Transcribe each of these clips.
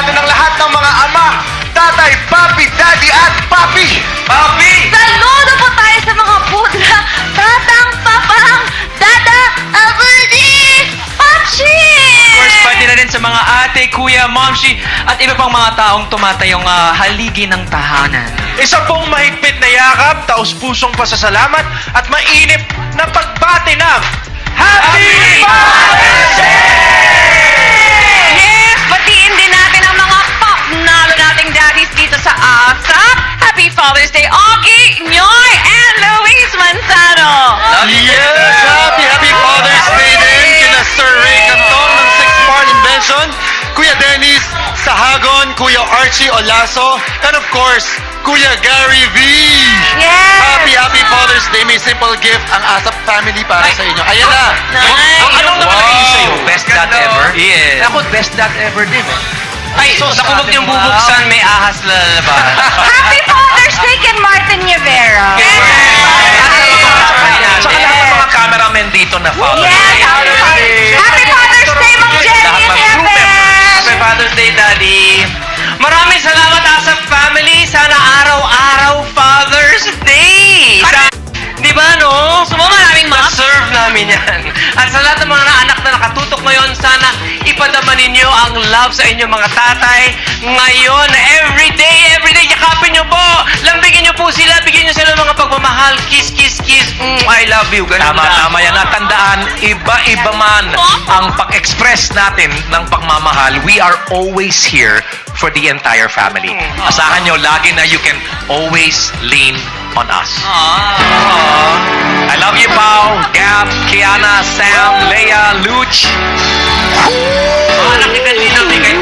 natin ang lahat ng mga ama, tatay, papi, daddy at papi. Papi! Saludo po tayo sa mga pudra, tatang, papang, dada, abudi, papsi! Of course, pati na rin sa mga ate, kuya, momshi, at iba pang mga taong tumatayong haligi ng tahanan. Isa pong mahigpit na yakap, taus-pusong pasasalamat at mainit na pagbati ng Happy Father's Day! Yes! Batiin din natin ang mga pop-nalo nating daddies dito sa ASAP. Happy Father's Day, Oki, Nyoy, and Luis Manzano! Yes! Happy Father's Day din kina Sir Ray Canton ng 6-Part Invention, Kuya Dennis Sahagon, Kuya Archie Olaso, and of course, Kuya Gary V! Yes! Happy Father's Day! May simple gift ang ASAP family para sa inyo. Ayan na! Nice! Anong nakalagay sa'yo? Best dad Ganda, ever? oh. Yes. Ako, best dad ever din eh. Ay, so, naku, huwag niyong bubuksan, may ahas na lalabahan. Happy Father's Day kay Martin Rivera! Saka lahat ng mga cameramen dito na follow. Yes! Happy Father's Day, Ma'am Jenny Lahat and ng crew members. Heaven! Happy Father's Day, Daddy. Maraming salamat, ASAP family. Sana araw-araw Father's Day. Di ba, no? Gusto mo maraming maps? Na-serve namin yan. At sa lahat ng mga anak na nakatutok ngayon, sana ipadama ninyo ang love sa inyong mga tatay. Ngayon, everyday, yakapin nyo po. Lambigin nyo po sila, bigyan nyo sila ng mga pagmamahal. Kiss, kiss, kiss. I love you. Ganun Tama, lang. tama yan. At tandaan, iba-iba man ang pag-express natin ng pagmamahal, we are always here for the entire family. Asahan nyo, lagi na you can always lean on us. I love you, Pao, Gab, Kiana, Sam, Leia, Luch. Nakita nyo yun, bigay.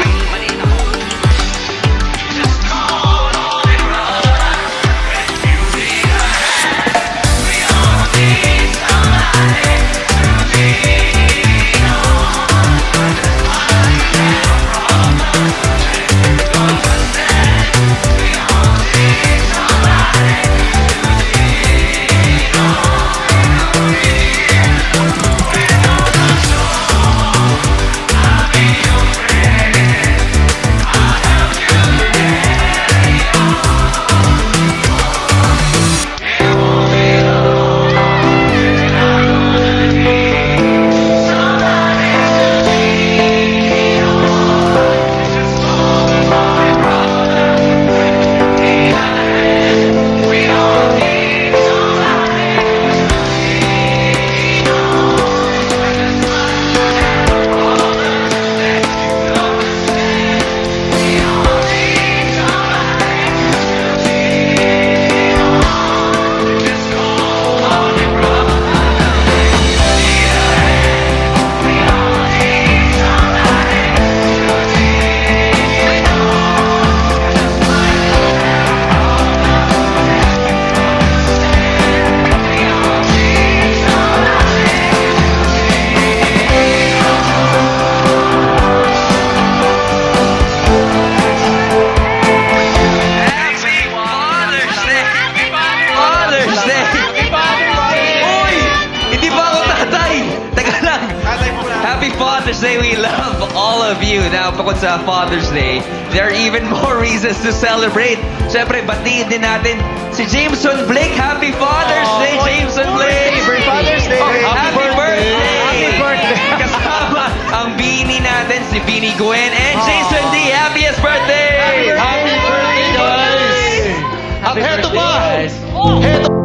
Happy Father's Day! We love all of you. Now, bukod sa Father's Day, there are even more reasons to celebrate. Siyempre, batiin din natin si Jameson Blake. Happy Father's Day, Jameson Blake! Happy Father's Day! Happy birthday! Happy birthday! Kasama ang Beanie natin, si Beanie Gwen and Jason D. Happiest birthday! Happy birthday, guys! At heto pa! guys! Heto